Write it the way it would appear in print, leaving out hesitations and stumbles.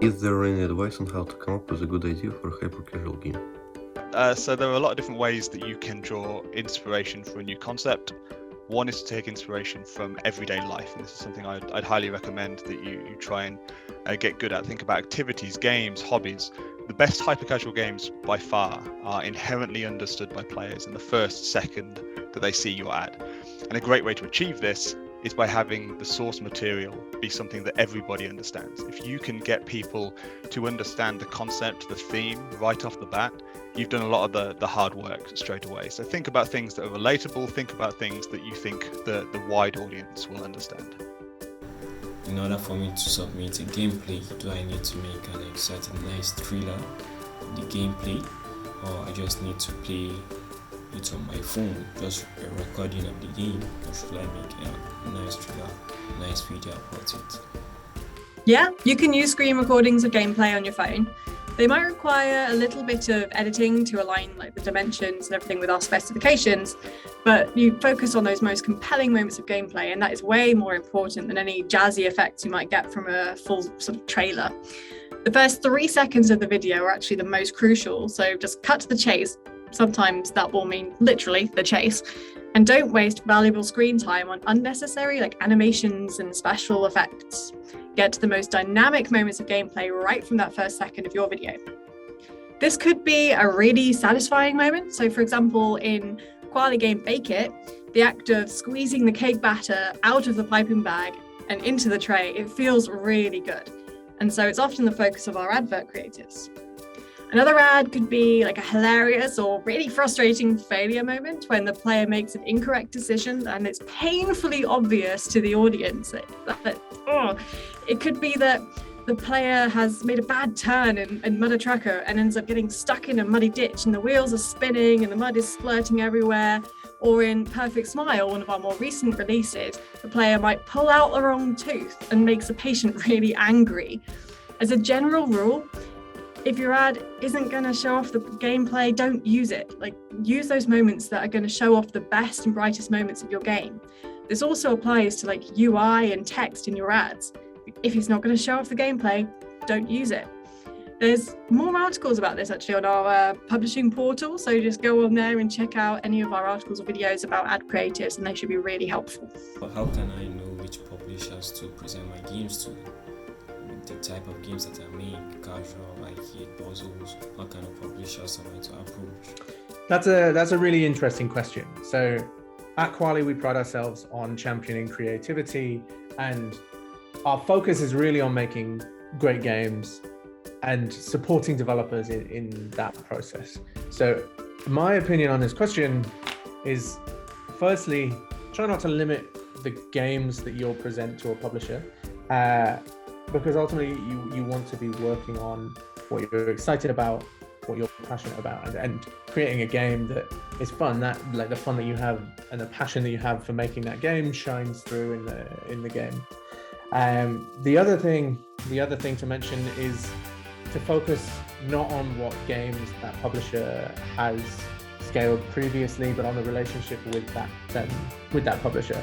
Is there any advice on how to come up with a good idea for a hyper-casual game? So there are a lot of different ways that you can draw inspiration for a new concept. One is to take inspiration from everyday life, and this is something I'd highly recommend that you try and get good at. Think about activities, games, hobbies. The best hyper-casual games by far are inherently understood by players in the first second that they see your ad. And a great way to achieve this is by having the source material be something that everybody understands. If you can get people to understand the concept, the theme right off the bat, you've done a lot of the hard work straight away. So think about things that are relatable, think about things that you think the wide audience will understand. In order for me to submit a gameplay, do I need to make an exciting, nice thriller of the gameplay, or I just need to play it on my phone, just a recording of the game, or should I make a nice thriller, nice video about it? Yeah, you can use screen recordings of gameplay on your phone. They might require a little bit of editing to align like the dimensions and everything with our specifications, but you focus on those most compelling moments of gameplay, and that is way more important than any jazzy effects you might get from a full sort of trailer. The first 3 seconds of the video are actually the most crucial, so just cut to the chase. Sometimes that will mean literally the chase. And don't waste valuable screen time on unnecessary like animations and special effects. Get to the most dynamic moments of gameplay right from that first second of your video. This could be a really satisfying moment. So for example, in Kwalee game Bake It, the act of squeezing the cake batter out of the piping bag and into the tray, it feels really good. And so it's often the focus of our advert creatives. Another ad could be like a hilarious or really frustrating failure moment when the player makes an incorrect decision and it's painfully obvious to the audience. It could be that the player has made a bad turn in Mudder Trucker and ends up getting stuck in a muddy ditch and the wheels are spinning and the mud is splurting everywhere. Or in Perfect Smile, one of our more recent releases, the player might pull out the wrong tooth and makes the patient really angry. As a general rule, if your ad isn't going to show off the gameplay, don't use it. Like, use those moments that are going to show off the best and brightest moments of your game. This also applies to like UI and text in your ads. If it's not going to show off the gameplay, don't use it. There's more articles about this actually on our publishing portal, so just go on there and check out any of our articles or videos about ad creatives, and they should be really helpful. But how can I know which publishers to present my games to? The type of games that I make, casual, arcade, puzzles, what kind of publishers am I to approach? That's a really interesting question. So at Kwalee, we pride ourselves on championing creativity, and our focus is really on making great games and supporting developers in that process. So my opinion on this question is, firstly, try not to limit the games that you'll present to a publisher, because ultimately you want to be working on what you're excited about, what you're passionate about, and creating a game that is fun. That like the fun that you have and the passion that you have for making that game shines through in the game. The other thing to mention is to focus not on what games that publisher has scaled previously, but on the relationship with that publisher.